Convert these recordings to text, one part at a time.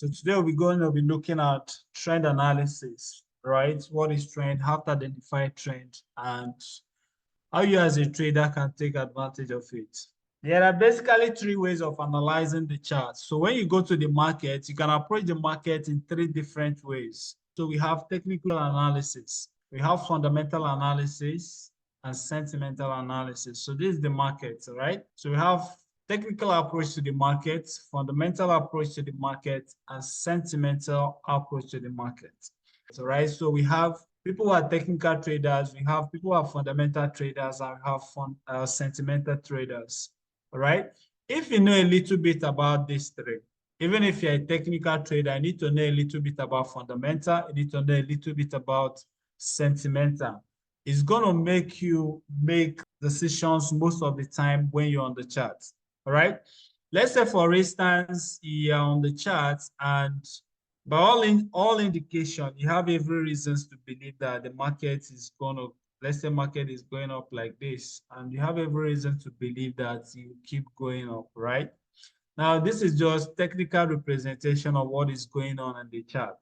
So today we're going to be looking at trend analysis, right? What is trend, how to identify trend, and how you as a trader can take advantage of it. There are basically three ways of analyzing the chart. So when you go to the market, you can approach the market in three different ways. So we have technical analysis, we have fundamental analysis, and sentimental analysis. So this is the market, right? So we have technical approach to the market, fundamental approach to the market, and sentimental approach to the market. All right. So we have people who are technical traders, we have people who are fundamental traders, and we have sentimental traders. All right. If you know a little bit about these three, even if you're a technical trader, you need to know a little bit about fundamental, you need to know a little bit about sentimental. It's going to make you make decisions most of the time when you're on the chart. All right. Let's say, for instance, you're on the chart, and by all indication, you have every reasons to believe that the market is going to, let's say market is going up like this, and you have every reason to believe that you keep going up, right? Now, this is just technical representation of what is going on in the chart.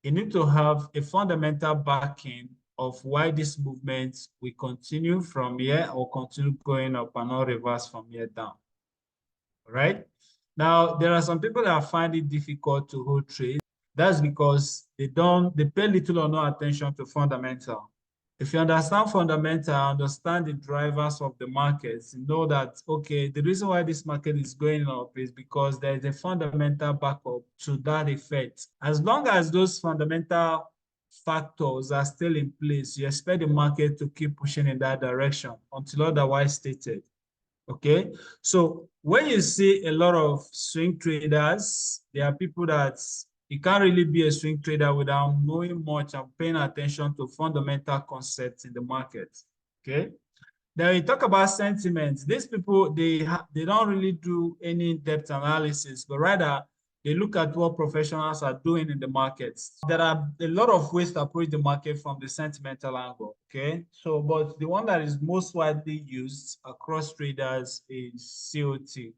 You need to have a fundamental backing of why this movement will continue from here or continue going up and not reverse from here down. All right? Now, there are some people that find it difficult to hold trade. That's because they pay little or no attention to fundamental. If you understand fundamental, understand the drivers of the markets, you know that, okay, the reason why this market is going up is because there is a fundamental backup to that effect. As long as those fundamental factors are still in place, you expect the market to keep pushing in that direction until otherwise stated. Okay, so when you see a lot of swing traders, there are people that you can't really be a swing trader without knowing much and paying attention to fundamental concepts in the market. Okay, then you talk about sentiment. These people, they don't really do any in-depth analysis, but rather they look at what professionals are doing in the markets. There are a lot of ways to approach the market from the sentimental angle, okay? So, but the one that is most widely used across traders is COT.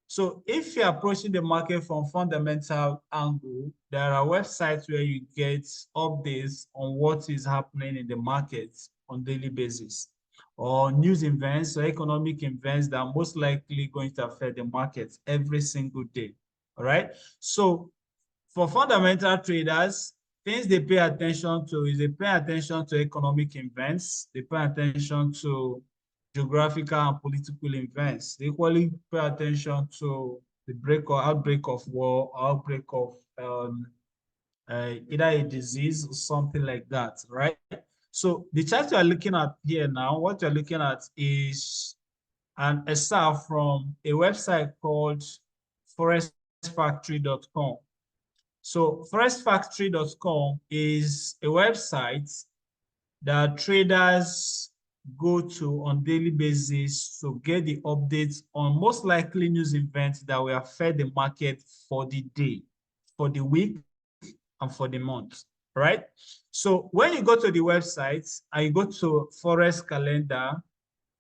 So if you're approaching the market from fundamental angle, there are websites where you get updates on what is happening in the markets on daily basis, or news events or economic events that are most likely going to affect the markets every single day. All right. So for fundamental traders, things they pay attention to is they pay attention to economic events, they pay attention to geographical and political events. They equally pay attention to the outbreak of war, outbreak of either a disease or something like that, right? So the chart you are looking at here now, what you're looking at is an excerpt from a website called forexfactory.com. So forexfactory.com is a website that traders go to on daily basis to get the updates on most likely news events that will affect the market for the day, for the week, and for the month, right? So when you go to the website and you go to Forex calendar,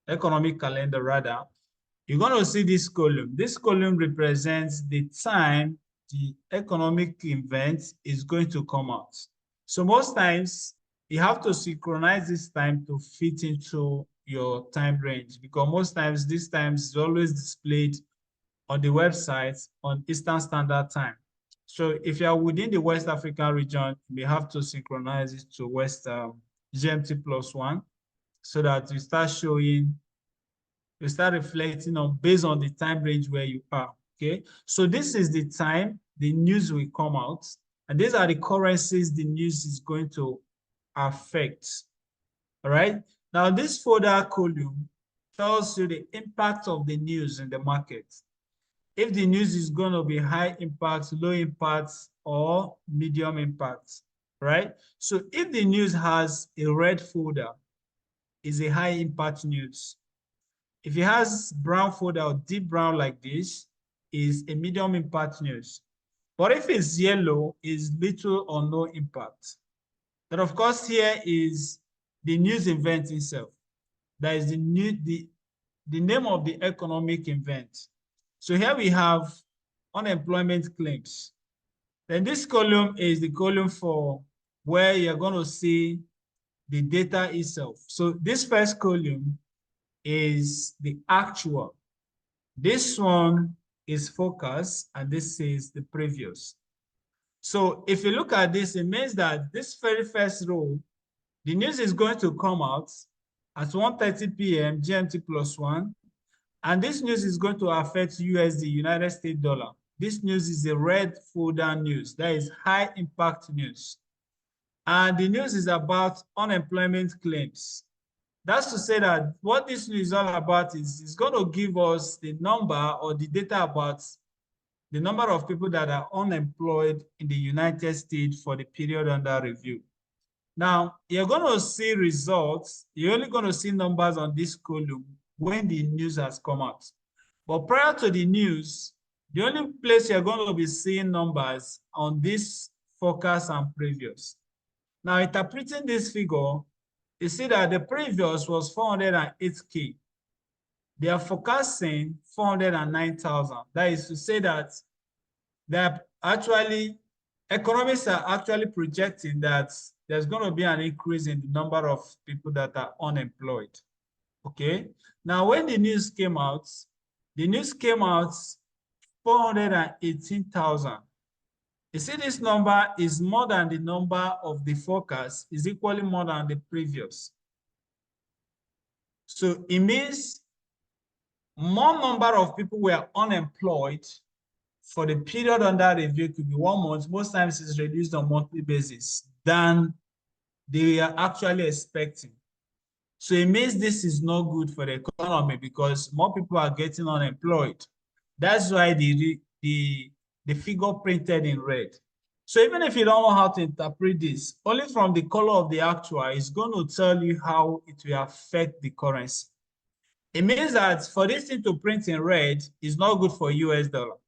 economic calendar rather, you're going to see this column. This column represents the time the economic event is going to come out. So most times you have to synchronize this time to fit into your time range, because most times this time is always displayed on the website on Eastern Standard Time. So if you are within the West African region, you may have to synchronize it to West GMT +1 so that you start showing, you start reflecting on based on the time range where you are. Okay, so this is the time the news will come out, and these are the currencies the news is going to affect. All right, now this folder column tells you the impact of the news in the market. If the news is going to be high impact, low impact, or medium impact, right? So if the news has a red folder, is a high impact news. If it has brown folder or deep brown like this, is a medium impact news. But if it's yellow, is little or no impact. Then of course here is the news event itself. That is the name of the economic event. So here we have unemployment claims. Then this column is the column for where you're going to see the data itself. So this first column is the actual. This one is focus, and this is the previous. So if you look at this, it means that this very first row, the news is going to come out at 1:30 p.m. GMT +1. And this news is going to affect USD, United States dollar. This news is a red folder news. That is high impact news. And the news is about unemployment claims. That's to say that what this news is all about is it's going to give us the number or the data about the number of people that are unemployed in the United States for the period under review. Now, you're going to see results. You're only going to see numbers on this column when the news has come out. But prior to the news, the only place you're going to be seeing numbers on this focus and previous. Now, interpreting this figure, you see that the previous was 408K. They are forecasting 409,000. That is to say that economists are actually projecting that there's going to be an increase in the number of people that are unemployed. Okay. Now, when the news came out 418,000. You see, this number is more than the number of the forecast, is equally more than the previous. So it means more number of people were unemployed for the period under review. Could be 1 month. Most times it's reduced on a monthly basis than they are actually expecting. So it means this is not good for the economy because more people are getting unemployed. That's why the figure printed in red. So even if you don't know how to interpret this, only from the color of the actual is going to tell you how it will affect the currency. It means that for this thing to print in red is not good for US dollar.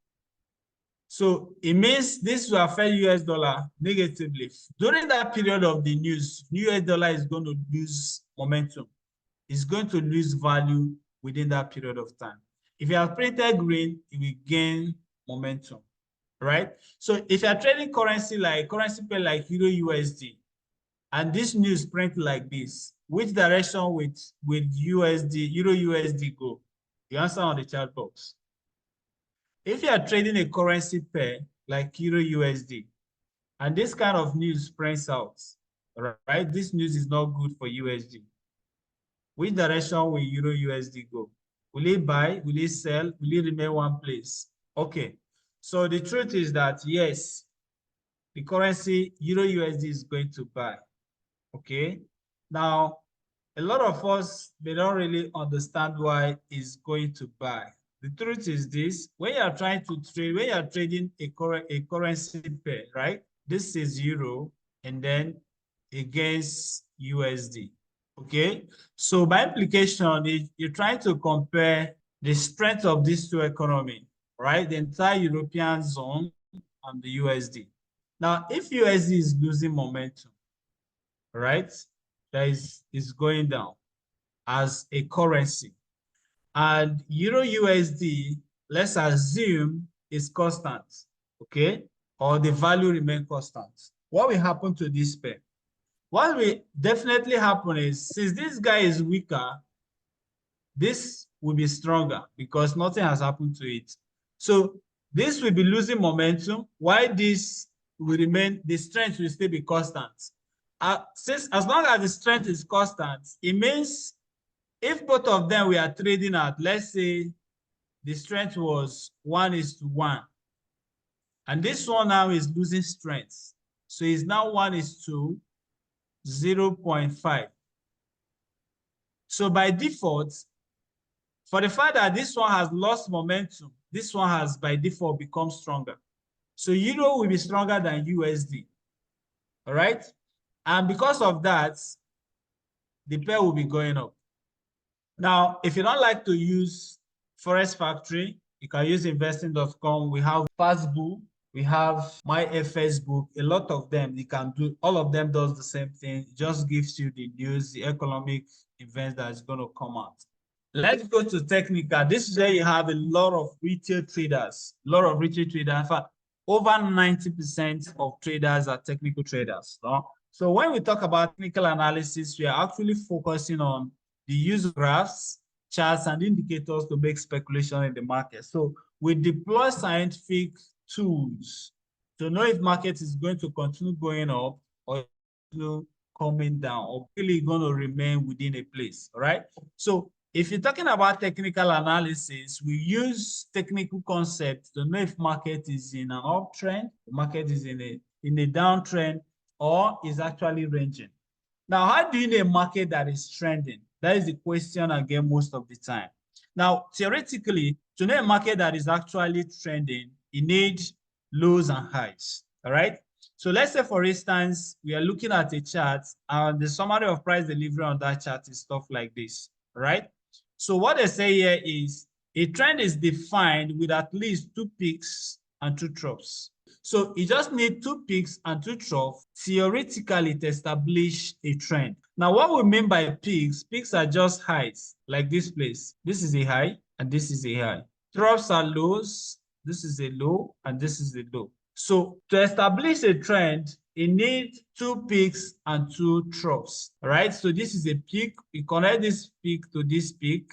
So it means this will affect US dollar negatively. During that period of the news, US dollar is going to lose momentum. It's going to lose value within that period of time. If you have printed green, it will gain momentum, right? So if you are trading currency pair like Euro USD, and this news print like this, which direction with USD, Euro USD go? The answer on the chat box. If you are trading a currency pair like Euro USD, and this kind of news prints out, right? This news is not good for USD. Which direction will Euro USD go? Will it buy? Will it sell? Will it remain one place? Okay. So the truth is that yes, the currency Euro USD is going to buy. Okay. Now, a lot of us, they don't really understand why it's going to buy. The truth is this: when you are trying to trade, when you are trading a currency pair, right? This is Euro and then against USD. Okay, so by implication, you're trying to compare the strength of these two economies, right? The entire European zone and the USD. Now, if USD is losing momentum, right, that is going down as a currency, and Euro USD, let's assume, is constant, okay, or the value remain constant. What will happen to this pair? What will definitely happen is, since this guy is weaker, this will be stronger because nothing has happened to it. So this will be losing momentum, while this will remain, the strength will still be constant. Since as long as the strength is constant, it means if both of them we are trading at, let's say the strength was 1:1, and this one now is losing strength. So it's now 1:0.5. So by default, for the fact that this one has lost momentum, this one has by default become stronger. So Euro will be stronger than USD. All right. And because of that, the pair will be going up. Now, if you don't like to use Forex Factory, you can use investing.com. We have Fastbook, we have MyFSbook, a lot of them. You can do, all of them does the same thing. It just gives you the news, the economic events that is going to come out. Let's go to technical. This is where you have a lot of retail traders, In fact, over 90% of traders are technical traders. No? So when we talk about technical analysis, we are actually focusing on the use of graphs, charts, and indicators to make speculation in the market. So we deploy scientific tools to know if market is going to continue going up or coming down, or really going to remain within a place. All right. So if you're talking about technical analysis, we use technical concepts to know if market is in an uptrend, the market is in a downtrend, or is actually ranging. Now, how do you know a market that is trending? That is the question I get most of the time. Now, theoretically, to know a market that is actually trending, you need lows and highs. All right. So let's say, for instance, we are looking at a chart, and the summary of price delivery on that chart is stuff like this. Right. So what they say here is a trend is defined with at least 2 peaks and 2 troughs. So you just need 2 peaks and 2 troughs theoretically to establish a trend. Now, what we mean by peaks, peaks are just heights, like this place. This is a high and this is a high. Troughs are lows. This is a low and this is a low. So to establish a trend, you need 2 peaks and 2 troughs. All right. So this is a peak. We connect this peak to this peak,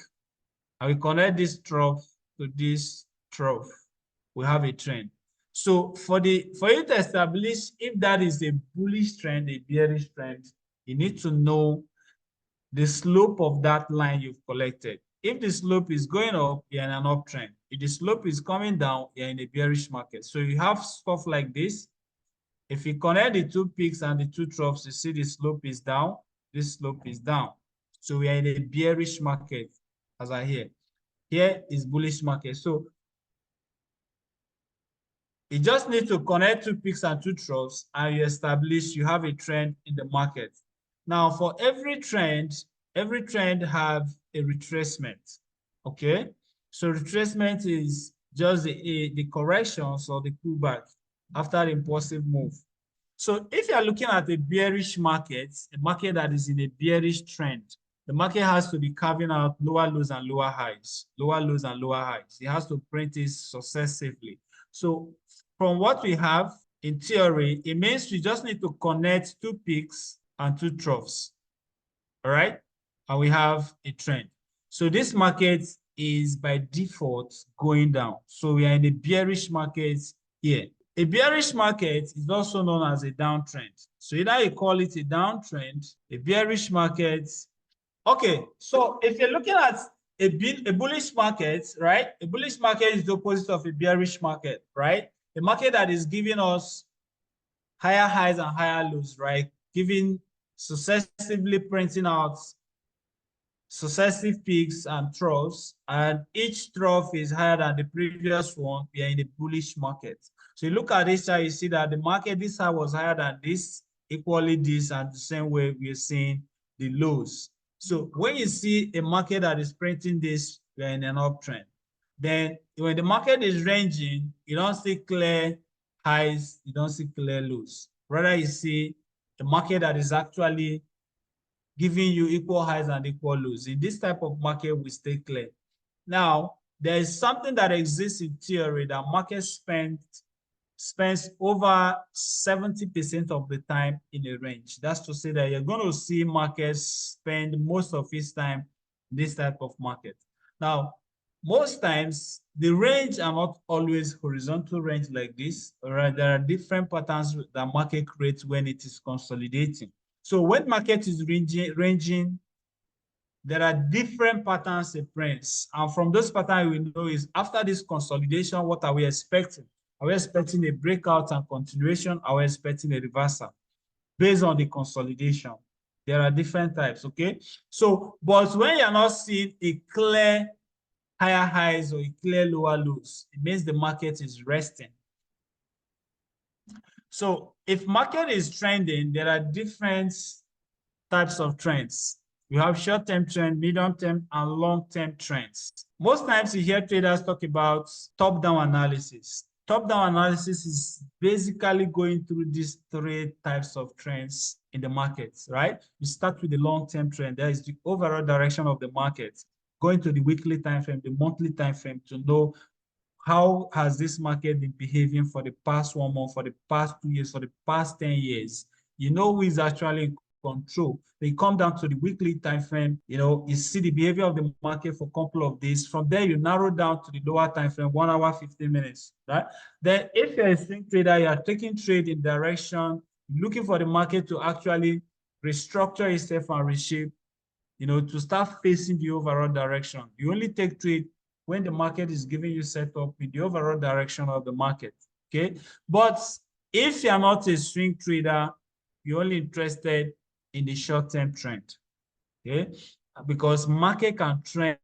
and we connect this trough to this trough. We have a trend. So for you to establish if that is a bullish trend, a bearish trend, you need to know the slope of that line you've collected. If the slope is going up, you're in an uptrend. If the slope is coming down, you're in a bearish market. So you have stuff like this. If you connect the 2 peaks and the 2 troughs, you see the slope is down, this slope is down. So we are in a bearish market, as I hear. Here is bullish market. So you just need to connect 2 peaks and 2 troughs, and you have a trend in the market. Now, for every trend have a retracement. Okay, so retracement is just the corrections or the pullback after the impulsive move. So if you are looking at a bearish market, a market that is in a bearish trend, the market has to be carving out lower lows and lower highs, lower lows and lower highs. It has to print it successively. So from what we have in theory, it means we just need to connect 2 peaks and 2 troughs. All right. And we have a trend. So this market is by default going down. So we are in a bearish market here. A bearish market is also known as a downtrend. So either you call it a downtrend, a bearish market. Okay, so if you're looking at a bullish market, right? A bullish market is the opposite of a bearish market, right? A market that is giving us higher highs and higher lows, right? Giving successively printing out successive peaks and troughs, and each trough is higher than the previous one. We are in a bullish market. So you look at this chart, you see that the market, this side was higher than this, equally this, and the same way we are seeing the lows. So when you see a market that is printing this, we are in an uptrend. Then when the market is ranging, you don't see clear highs, you don't see clear lows. Rather, you see a market that is actually giving you equal highs and equal lows. In this type of market, we stay clear. Now, there is something that exists in theory that market spends over 70% of the time in a range. That's to say that you're going to see markets spend most of its time in this type of market. Now, most times, the range are not always horizontal range like this. Right? There are different patterns that market creates when it is consolidating. So when market is ranging, there are different patterns it prints. And from those patterns, we know is after this consolidation, what are we expecting? Are we expecting a breakout and continuation? Are we expecting a reversal? Based on the consolidation, there are different types, okay? So, but when you're not seeing a clear higher highs or a clear lower lows, it means the market is resting. So if market is trending, there are different types of trends. You have short-term trend, medium-term, and long-term trends. Most times you hear traders talk about top-down analysis. Top-down analysis is basically going through these 3 types of trends in the market, right? You start with the long-term trend. There is the overall direction of the market. Going to the weekly time frame, the monthly time frame to know how has this market been behaving for the past 1 month, for the past 2 years, for the past 10 years. You know who is actually in control. They come down to the weekly time frame, you see the behavior of the market for a couple of days. From there, you narrow down to the lower time frame, 1 hour, 15 minutes, right? Then if you're a swing trader, you are taking trade in direction, looking for the market to actually restructure itself and reshape, to start facing the overall direction. You only take trade when the market is giving you setup with the overall direction of the market, okay? But if you're not a swing trader, you're only interested in the short-term trend, okay? Because market can trend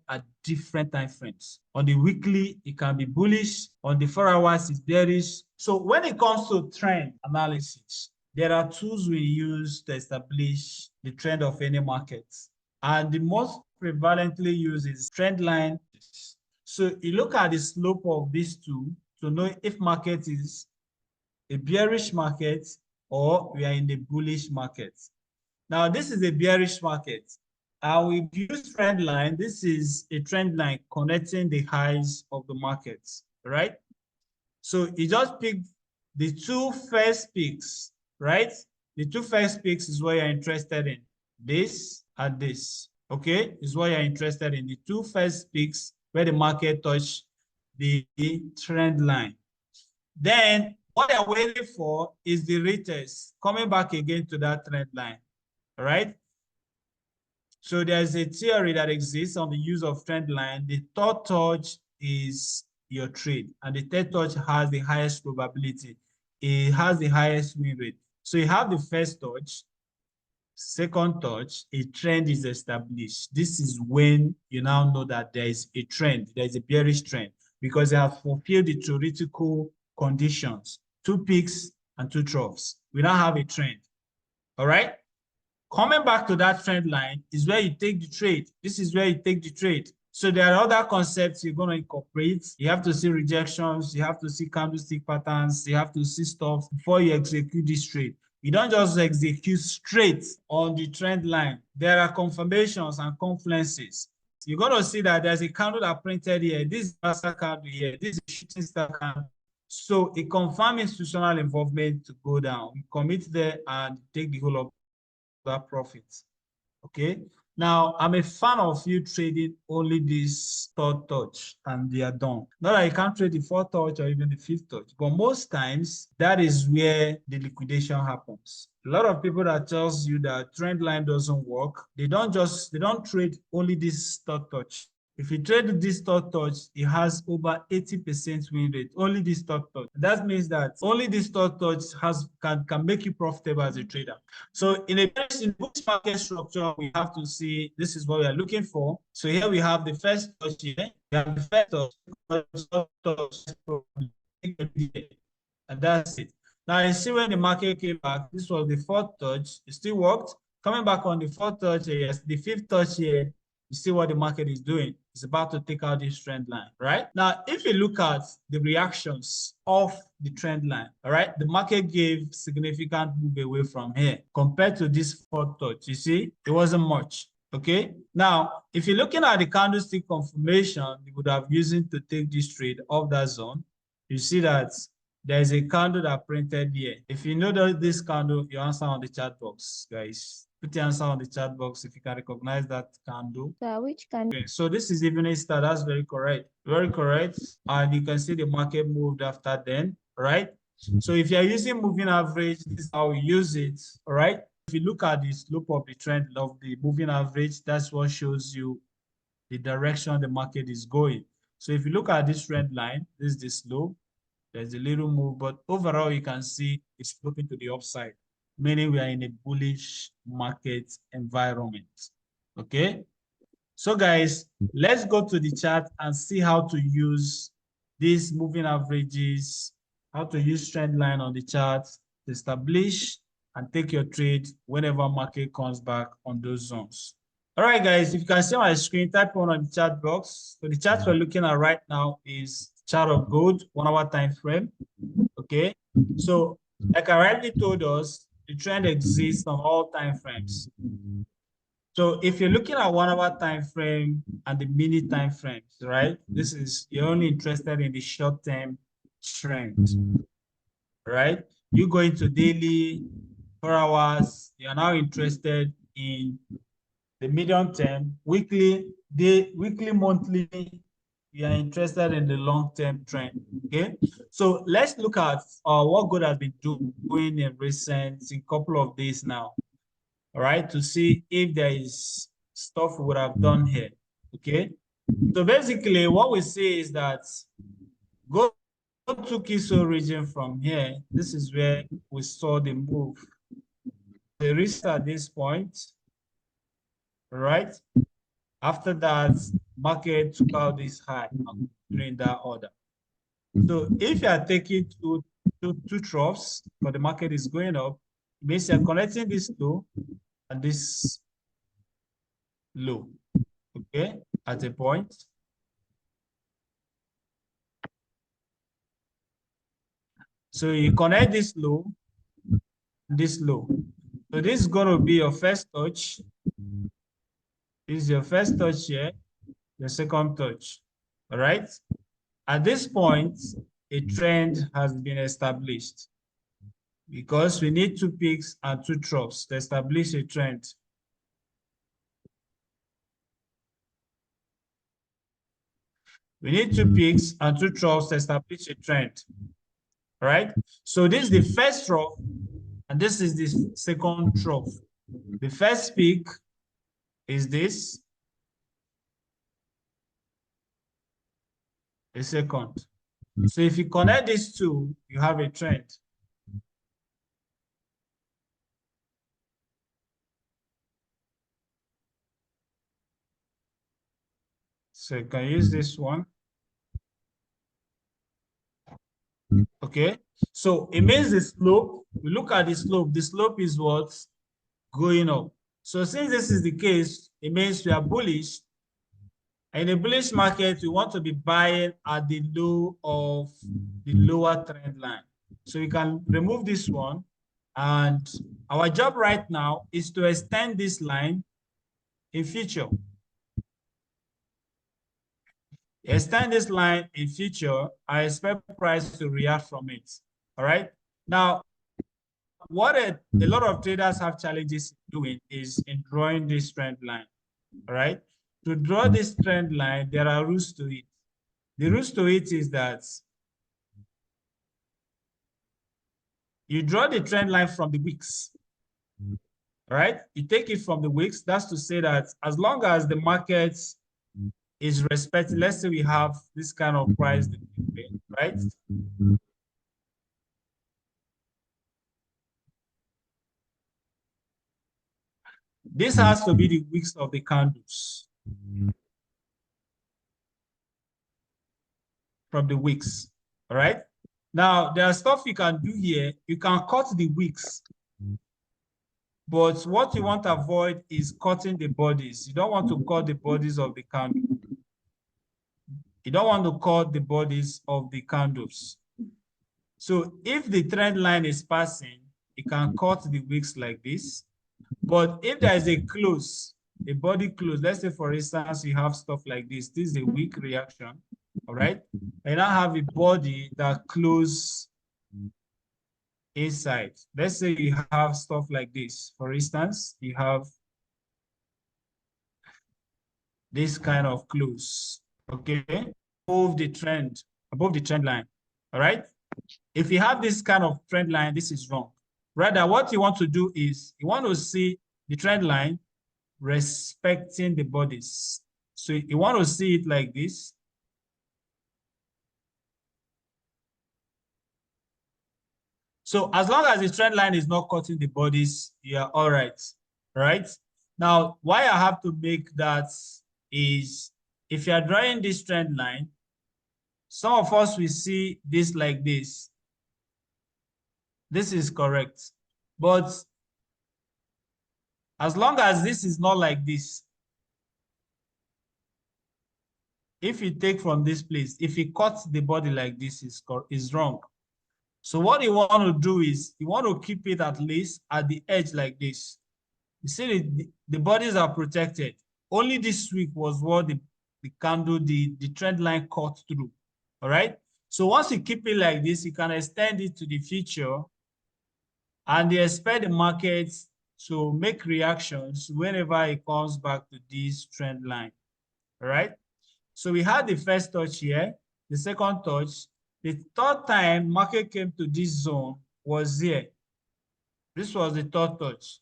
at different time frames. On the weekly, it can be bullish. On the 4 hours, it's bearish. So when it comes to trend analysis, there are tools we use to establish the trend of any market. And the most prevalently used is trend line. So you look at the slope of these two to know if market is a bearish market or we are in a bullish market. Now, this is a bearish market. We use trend line. This is a trend line connecting the highs of the markets, right? So you just pick the two first peaks, right? The two first peaks is what you're interested in. This and this, okay? Is what you're interested in. The two first peaks where the market touch the trend line. Then what they're waiting for is the retest coming back again to that trend line, all right? So there's a theory that exists on the use of trend line. The third touch is your trade, and the third touch has the highest probability. It has the highest win rate. So you have the first touch, second touch, a trend is established. This is when you now know that there is a trend, there is a bearish trend, because they have fulfilled the theoretical conditions, 2 peaks and 2 troughs. We now have a trend, all right? Coming back to that trend line is where you take the trade. This is where you take the trade. So there are other concepts you're going to incorporate. You have to see rejections. You have to see candlestick patterns. You have to see stuff before you execute this trade. You don't just execute straight on the trend line. There are confirmations and confluences. You're going to see that there's a candle that printed here. This is a master candle here. This is a shooting star candle. So it confirms institutional involvement to go down. We commit there and take the whole of that profit, okay? Now, I'm a fan of you trading only this third touch and they are done. Not that you can't trade the fourth touch or even the fifth touch, but most times that is where the liquidation happens. A lot of people that tells you that trend line doesn't work, they don't trade only this third touch. If you trade this third touch, it has over 80% win rate. Only this third touch. That means that only this third touch can make you profitable as a trader. So in a bullish market structure, we have to see this is what we are looking for. So here we have the first touch here. We have the first touch, and that's it. Now you see when the market came back, this was the fourth touch. It still worked. Coming back on the fourth touch here, yes, the fifth touch here. You see what the market is doing. It's about to take out this trend line, right? Now, if you look at the reactions of the trend line, all right, the market gave significant move away from here compared to this fourth touch. You see, it wasn't much, okay? Now, if you're looking at the candlestick confirmation you would have used to take this trade off that zone, you see that there's a candle that printed here. If you know that this candle, you answer on the chat box, guys. Put the answer on the chat box if you can recognize that candle. Which candle? Okay, so this is evening star. That's very correct. Very correct. And you can see the market moved after then, right? So if you're using moving average, this is how we use it, all right? If you look at the slope of the trend of the moving average, that's what shows you the direction the market is going. So if you look at this trend line, this is the slope. There's a little move, but overall you can see it's sloping to the upside, meaning we are in a bullish market environment, okay? So guys, let's go to the chart and see how to use these moving averages, how to use trend line on the chart to establish and take your trade whenever market comes back on those zones. All right, guys, if you can see my screen, type one on the chat box. So the chart we're looking at right now is chart of gold, 1 hour time frame, okay? So like I rightly told us, the trend exists on all time frames. So if you're looking at 1 hour time frame and the minute time frames, right? This is, you're only interested in the short-term trend, right? You go into daily, 4 hours, you're now interested in the medium term, weekly, weekly, monthly, you are interested in the long-term trend. Okay, so let's look at what Gold has been doing in a couple of days now. All right, to see if there is stuff we would have done here. Okay, so basically what we see is that go to Kiso region from here. This is where we saw the move. The risk at this point, right? After that, market took out this high during that order. So if you are taking two troughs, but the market is going up, it means you're connecting this low and this low, okay, at a point. So you connect this low, this low. So this is going to be your first touch. This is your first touch here, your second touch, all right? At this point, a trend has been established because we need 2 peaks and 2 troughs to establish a trend. We need 2 peaks and 2 troughs to establish a trend, right? So this is the first trough, and this is the second trough. The first peak is this, the second. So if you connect these two, you have a trend. So you can use this one. Okay, so it means the slope, we look at the slope is what? Going up. So since this is the case, it means we are bullish. In a bullish market, we want to be buying at the low of the lower trend line. So we can remove this one. And our job right now is to extend this line in future. Extend this line in future, I expect price to react from it. All right. Now, what a lot of traders have challenges doing is in drawing this trend line. All right. To draw this trend line, there are rules to it. The rules to it is that you draw the trend line from the wicks. Right? You take it from the wicks. That's to say that as long as the market is respected, let's say we have this kind of price, right? This has to be the wicks of the candles. From the wicks, all right? Now, there's stuff you can do here. You can cut the wicks. But what you want to avoid is cutting the bodies. You don't want to cut the bodies of the candle. You don't want to cut the bodies of the candles. So if the trend line is passing, you can cut the wicks like this. But if there is a close, a body close, let's say for instance, you have stuff like this. This is a weak reaction, all right? And I have a body that close inside. Let's say you have stuff like this. For instance, you have this kind of close, okay? Above the trend line, all right? If you have this kind of trend line, this is wrong. Rather, what you want to do is you want to see the trend line respecting the bodies. So you want to see it like this. So as long as the trend line is not cutting the bodies, you are all right, right? Now, why I have to make that is if you are drawing this trend line, some of us will see this like this. This is correct. But as long as this is not like this, if you take from this place, if you cut the body like this, is wrong. So what you want to do is you want to keep it at least at the edge like this. You see the bodies are protected. Only this week was what the candle, the trend line cut through. All right. So once you keep it like this, you can extend it to the future and they expect the market to make reactions whenever it comes back to this trend line. All right. So we had the first touch here, the second touch. The third time market came to this zone was here. This was the third touch.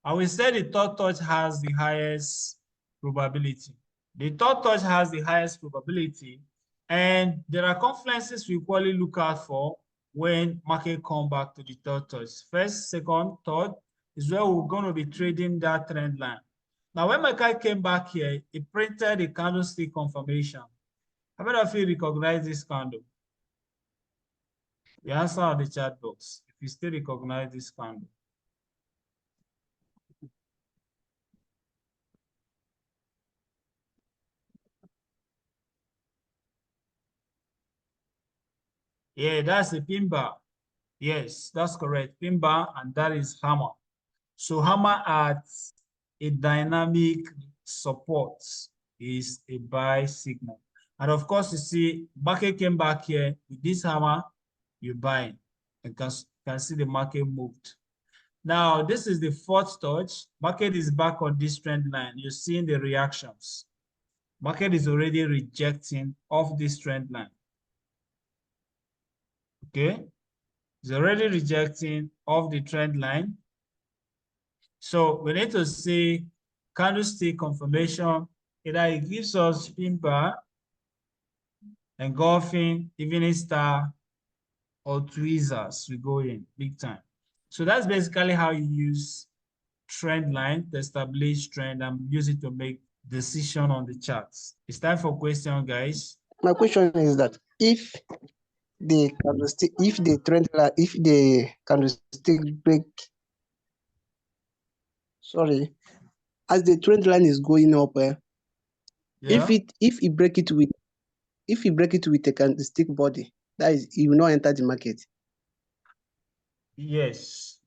And we said the third touch has the highest probability. The third touch has the highest probability. And there are confluences we equally look out for when market come back to the third touch. First, second, third is where we're going to be trading that trend line. Now, when market came back here, it printed a candlestick confirmation. How many of you recognize this candle? The answer on the chat box, if you still recognize this candle. Yeah, that's a pin bar. Yes, that's correct. Pin bar, and that is hammer. So hammer at a dynamic support is a buy signal. And of course, you see, market came back here with this hammer, you buy. You can see the market moved. Now, this is the fourth touch. Market is back on this trend line. You're seeing the reactions. Market is already rejecting off this trend line. Okay? It's already rejecting off the trend line. So we need to see candlestick confirmation. Either it gives us pin bar, engulfing, evening star, or tweezers. We go in big time. So that's basically how you use trend line to establish trend and use it to make decision on the charts. It's time for question, guys. My question is that if the candlestick break, sorry, as the trend line is going up, if he break it with a candlestick body, that is, he will not enter the market. Yes.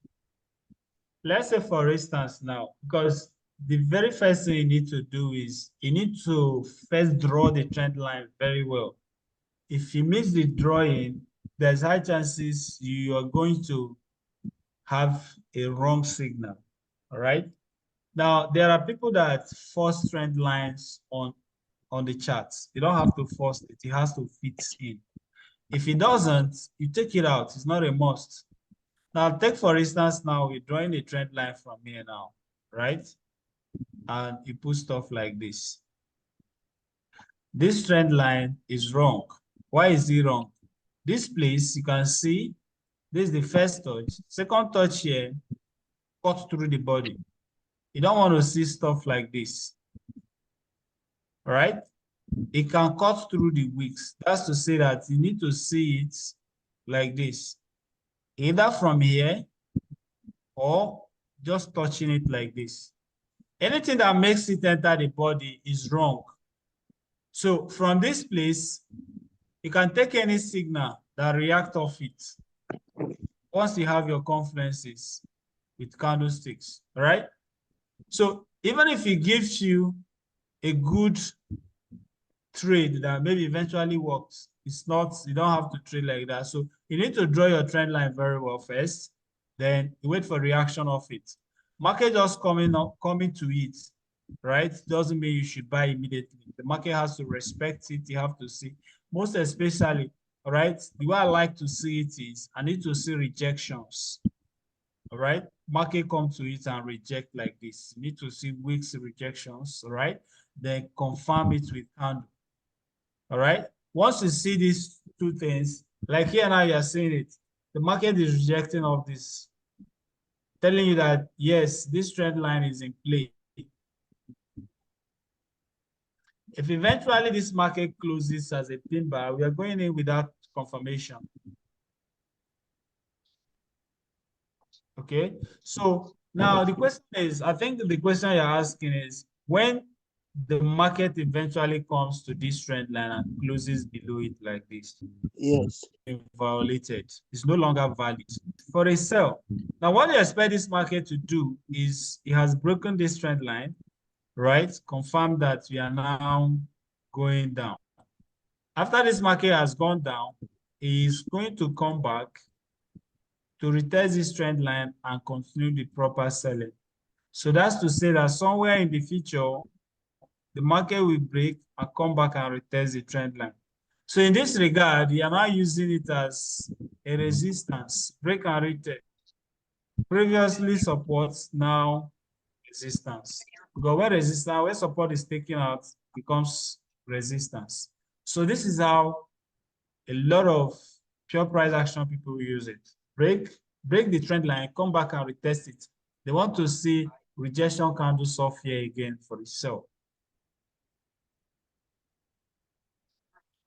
Let's say, for instance, now, because the very first thing you need to do is you need to first draw the trend line very well. If you miss the drawing, there's high chances you are going to have a wrong signal. All right. Now, there are people that force trend lines on the charts. You don't have to force it. It has to fit in. If it doesn't, you take it out. It's not a must. Now, take for instance, now we're drawing a trend line from here now, right? And you put stuff like this. This trend line is wrong. Why is it wrong? This place, you can see, this is the first touch. Second touch here, cut through the body. You don't want to see stuff like this. All right? It can cut through the wicks. That's to say that you need to see it like this. Either from here or just touching it like this. Anything that makes it enter the body is wrong. So from this place, you can take any signal that react off it once you have your confluences with candlesticks, all right? So even if it gives you a good trade that maybe eventually works, it's not, you don't have to trade like that. So you need to draw your trend line very well first, then you wait for reaction of it. Market just coming to it, right? Doesn't mean you should buy immediately. The market has to respect it. You have to see, most especially, all right, the way I like to see it is I need to see rejections. All right, market come to it and reject like this. You need to see wicks rejections, all right? Then confirm it with candle. All right. Once you see these two things, like here now, you're seeing it. The market is rejecting all this, telling you that, yes, this trend line is in play. If eventually this market closes as a pin bar, we are going in without confirmation. Okay. So now the question is, I think the question you're asking is, when the market eventually comes to this trend line and closes below it like this. Yes. Violated. It's no longer valid for a sell. Now, what you expect this market to do is it has broken this trend line, right? Confirm that we are now going down. After this market has gone down, it is going to come back to retest this trend line and continue the proper selling. So that's to say that somewhere in the future, the market will break and come back and retest the trend line. So in this regard, we are now using it as a resistance, break and retest. Previously support, now resistance. Because when support is taken out, becomes resistance. So this is how a lot of pure price action people use it. Break the trend line, come back and retest it. They want to see rejection candles off here again for the sell.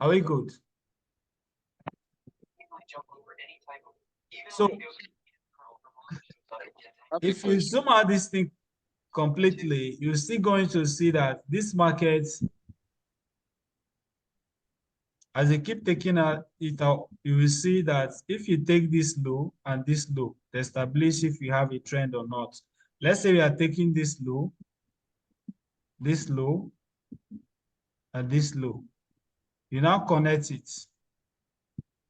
Are we good? So if you zoom out this thing completely, you're still going to see that this market, as they keep taking it out, you will see that if you take this low and this low, they establish if you have a trend or not. Let's say we are taking this low, and this low. You now connect it.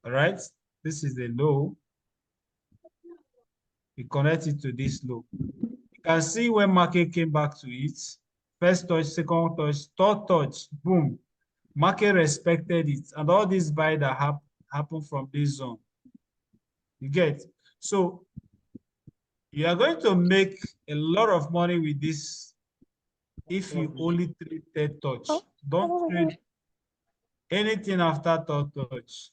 All right, this is the low. You connect it to this low. You can see when market came back to it. First touch, second touch, third touch, boom. Market respected it, and all this buy that happened from this zone. You get? So you are going to make a lot of money with this if you only trade third touch. Don't trade anything after third touch.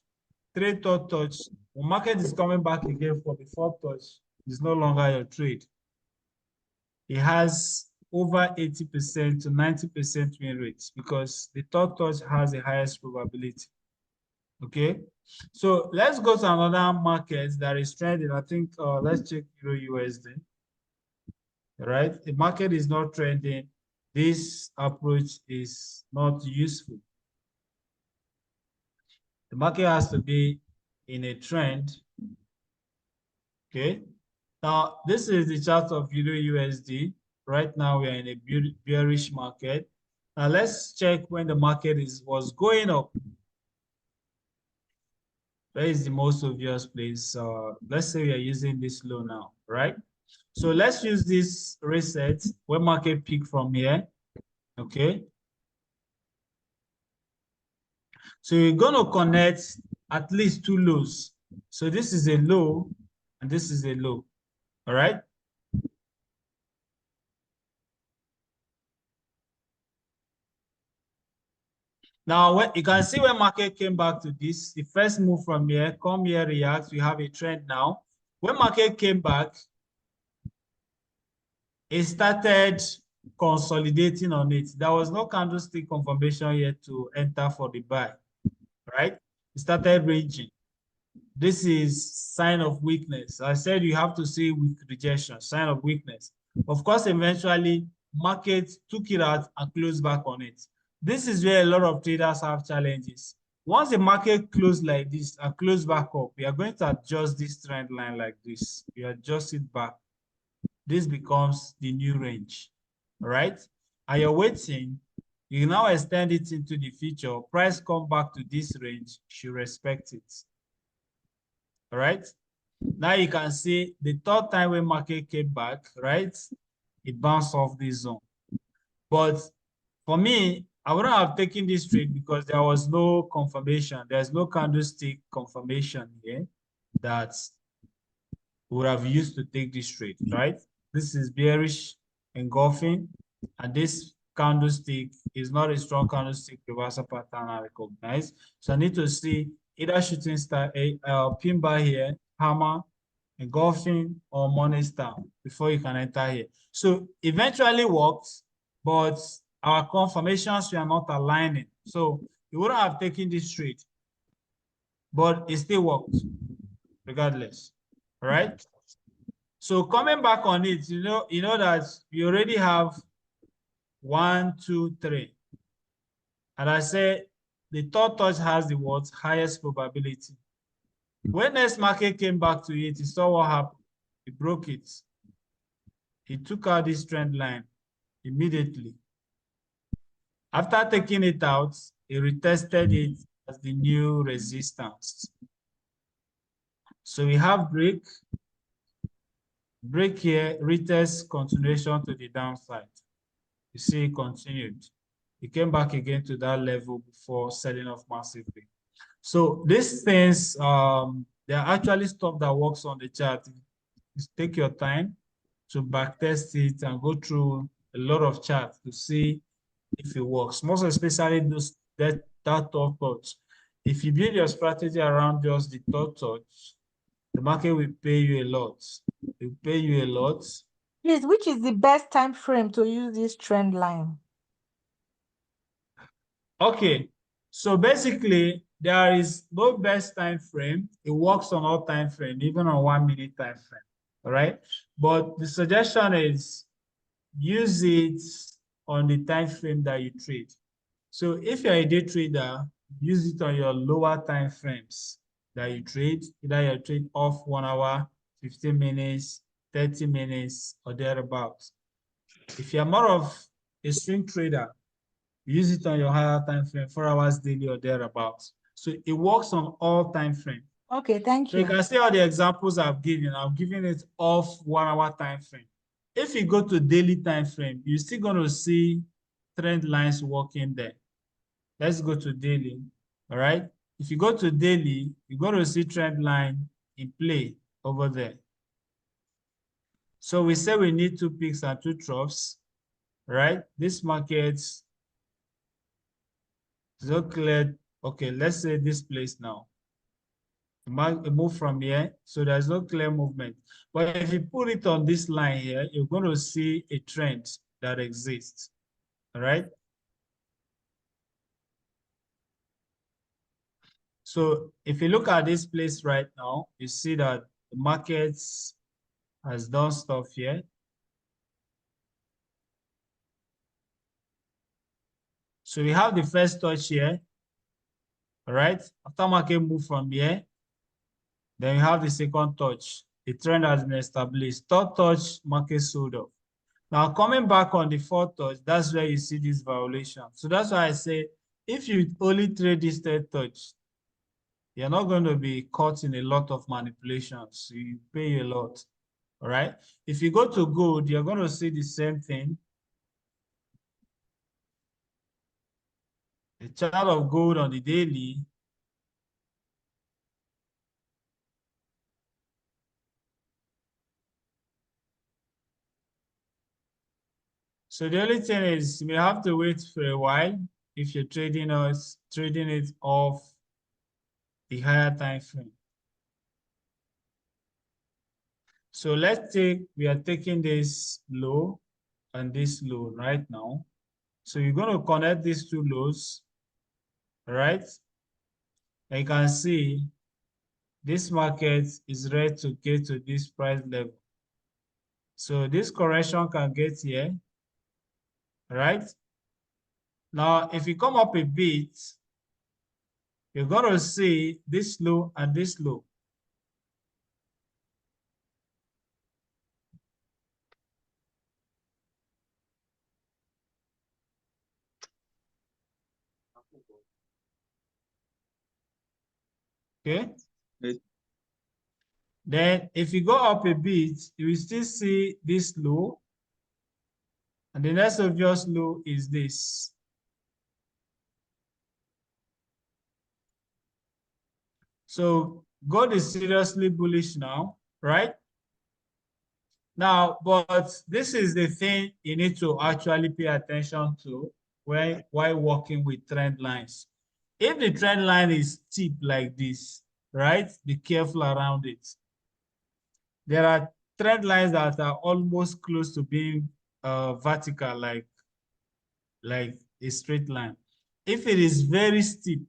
Trade third touch. When market is coming back again for the fourth touch, it's no longer your trade. It has over 80% to 90% win rates because the third touch has the highest probability. Okay, so let's go to another market that is trending. I think let's check Euro USD. Right, the market is not trending. This approach is not useful. The market has to be in a trend. Okay, now this is the chart of Euro USD. Right now we are in a bearish market. Now let's check when the market was going up. Where is the most obvious place? Let's say we are using this low now, right? So let's use this reset where market peak from here. Okay. So we're going to connect at least two lows. So this is a low and this is a low. All right. Now, when you can see when market came back to this, the first move from here, come here, react. We have a trend now. When market came back, it started consolidating on it. There was no candlestick confirmation yet to enter for the buy, right? It started ranging. This is sign of weakness. I said you have to see weak rejection, sign of weakness. Of course, eventually, market took it out and closed back on it. This is where a lot of traders have challenges. Once the market closed like this and closed back up, we are going to adjust this trend line like this. We adjust it back. This becomes the new range, all right? And you're waiting, you now extend it into the future. Price come back to this range, you should respect it, all right? Now you can see the third time when market came back, right? It bounced off this zone. But for me, I wouldn't have taken this trade because there was no confirmation. There's no candlestick confirmation here that would have used to take this trade, right? This is bearish engulfing, and this candlestick is not a strong candlestick reversal pattern I recognize. So I need to see either shooting star, pin bar here, hammer, engulfing, or money star before you can enter here. So eventually worked, but our confirmations were not aligning. So you wouldn't have taken this trade, but it still worked regardless. All right. So coming back on it, you know that you already have 1, 2, 3. And I say the third touch has the what? Highest probability. When next market came back to it, he saw what happened. He broke it. He took out this trend line immediately. After taking it out, he retested it as the new resistance. So we have break here, retest continuation to the downside. You see it continued. It came back again to that level before selling off massively. So these things, there are actually stuff that works on the chart. You take your time to backtest it and go through a lot of charts to see if it works. Most especially that third touch. If you build your strategy around just the third touch, the market will pay you a lot. It will pay you a lot. Please, which is the best time frame to use this trend line? Okay, so basically there is no best time frame. It works on all time frame, even on 1 minute time frame. All right, but the suggestion is use it on the time frame that you trade. So if you're a day trader, use it on your lower time frames that you trade. Either you trade off 1 hour, 15 minutes, 30 minutes, or thereabouts. If you're more of a swing trader, use it on your higher time frame, 4 hours daily or thereabouts. So it works on all time frame. Okay, thank So you. you can see all the examples I've given. I'm giving it off 1 hour time frame. If you go to daily time frame, you're still going to see trend lines working there. Let's go to daily. All right. If you go to daily, you're going to see trend line in play over there. So we say we need 2 peaks and 2 troughs, right? This market is so clear. Okay, let's say this place now. Move from here, so there's no clear movement. But if you put it on this line here, you're going to see a trend that exists. All right. So if you look at this place right now, you see that the market has done stuff here. So we have the first touch here. All right. After market move from here, then we have the second touch. The trend has been established. Third touch, market sold off. Now coming back on the fourth touch, that's where you see this violation. So that's why I say, if you only trade this third touch, you're not going to be caught in a lot of manipulations. You pay a lot. All right. If you go to gold, you're going to see the same thing. The chart of gold on the daily. So the only thing is you may have to wait for a while if you're trading it off the higher time frame. So let's take, we are taking this low and this low right now. So you're going to connect these 2 lows, right? And you can see this market is ready to get to this price level. So this correction can get here, right? Now, if you come up a bit, you're going to see this low and this low. Okay. Then if you go up a bit, you will still see this low. And the next obvious low is this. So gold is seriously bullish now, right? Now, but this is the thing you need to actually pay attention to while working with trend lines. If the trend line is steep like this, right? Be careful around it. There are trend lines that are almost close to being vertical, like a straight line. If it is very steep,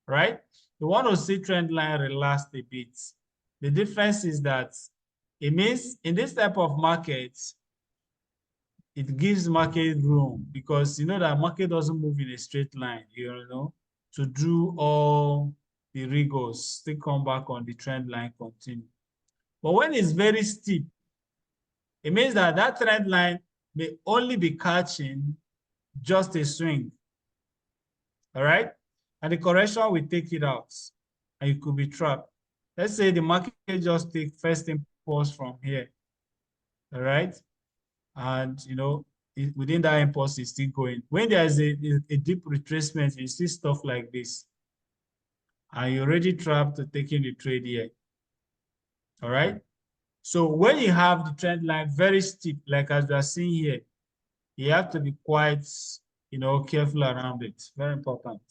right? You want to see trend line relax a bit. The difference is that it means in this type of markets, it gives market room, because you know that market doesn't move in a straight line, to do all the rigors, still come back on the trend line, continue. But when it's very steep, it means that that trend line may only be catching just a swing. All right? And the correction will take it out, and you could be trapped. Let's say the market just take first impulse from here. All right? And within that impulse is still going. When there's a deep retracement, you see stuff like this, and you're already trapped to taking the trade here. All right? So when you have the trend line very steep, like as we are seeing here, you have to be quite careful around it. Very important.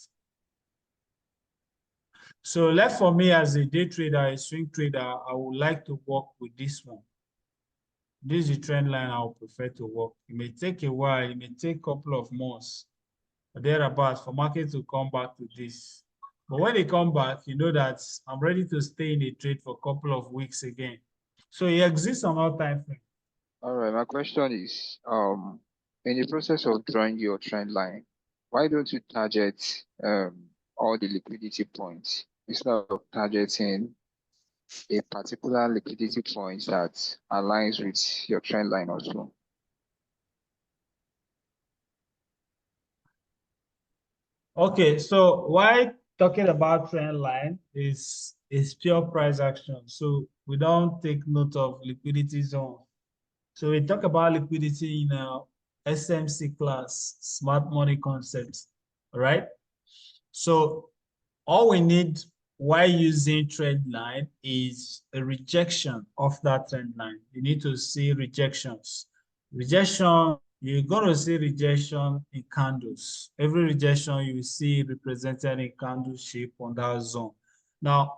So left for me as a day trader, a swing trader, I would like to work with this one. This is the trend line I would prefer to work. It may take a while, it may take a couple of months or thereabouts for market to come back to this. But when they come back, you know that I'm ready to stay in a trade for a couple of weeks again. So it exists on all time frame. All right, my question is, in the process of drawing your trend line, why don't you target all the liquidity points instead of targeting a particular liquidity point that aligns with your trend line also? Okay, so why talking about trend line is pure price action. So we don't take note of liquidity zone. So we talk about liquidity in a SMC class, smart money concepts, all right? So all we need while using trend line is a rejection of that trend line. You need to see rejections. Rejection, you're going to see rejection in candles. Every rejection you will see represented in candle shape on that zone. Now,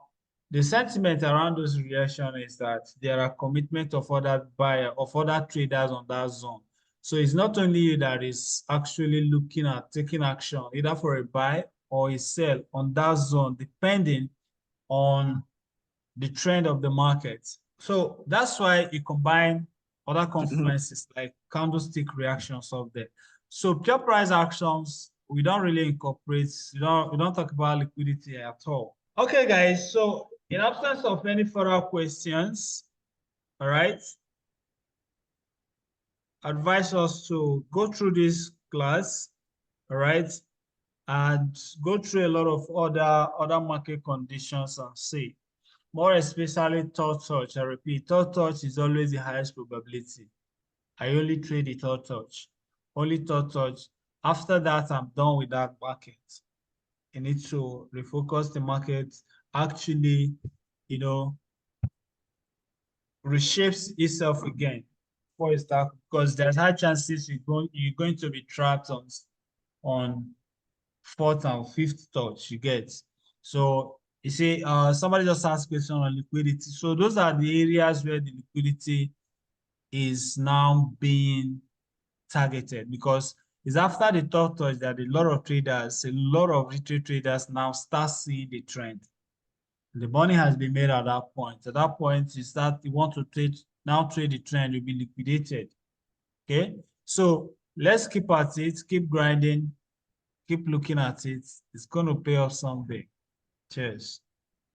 the sentiment around those reactions is that there are commitment of other buyers, of other traders on that zone. So it's not only you that is actually looking at taking action, either for a buy or a sell on that zone, depending on the trend of the market. So that's why you combine other confluences like candlestick reactions of there. So pure price actions, we don't really incorporate, we don't talk about liquidity at all. Okay, guys, so in absence of any further questions, all right, advise us to go through this class, all right, and go through a lot of other market conditions and see. More especially third touch. I repeat, third touch is always the highest probability. I only trade the third touch. Only third touch. After that, I'm done with that market. You need to refocus the market, actually, reshapes itself again before it starts, because there's high chances you're going to be trapped on fourth and fifth touch, you get. So you see, somebody just asked a question on liquidity. So those are the areas where the liquidity is now being targeted, because it's after the third touch that a lot of retail traders now start seeing the trend. The money has been made at that point. At that point, you want to trade the trend, you'll be liquidated. Okay, so let's keep at it, keep grinding, keep looking at it. It's going to pay off someday. Cheers.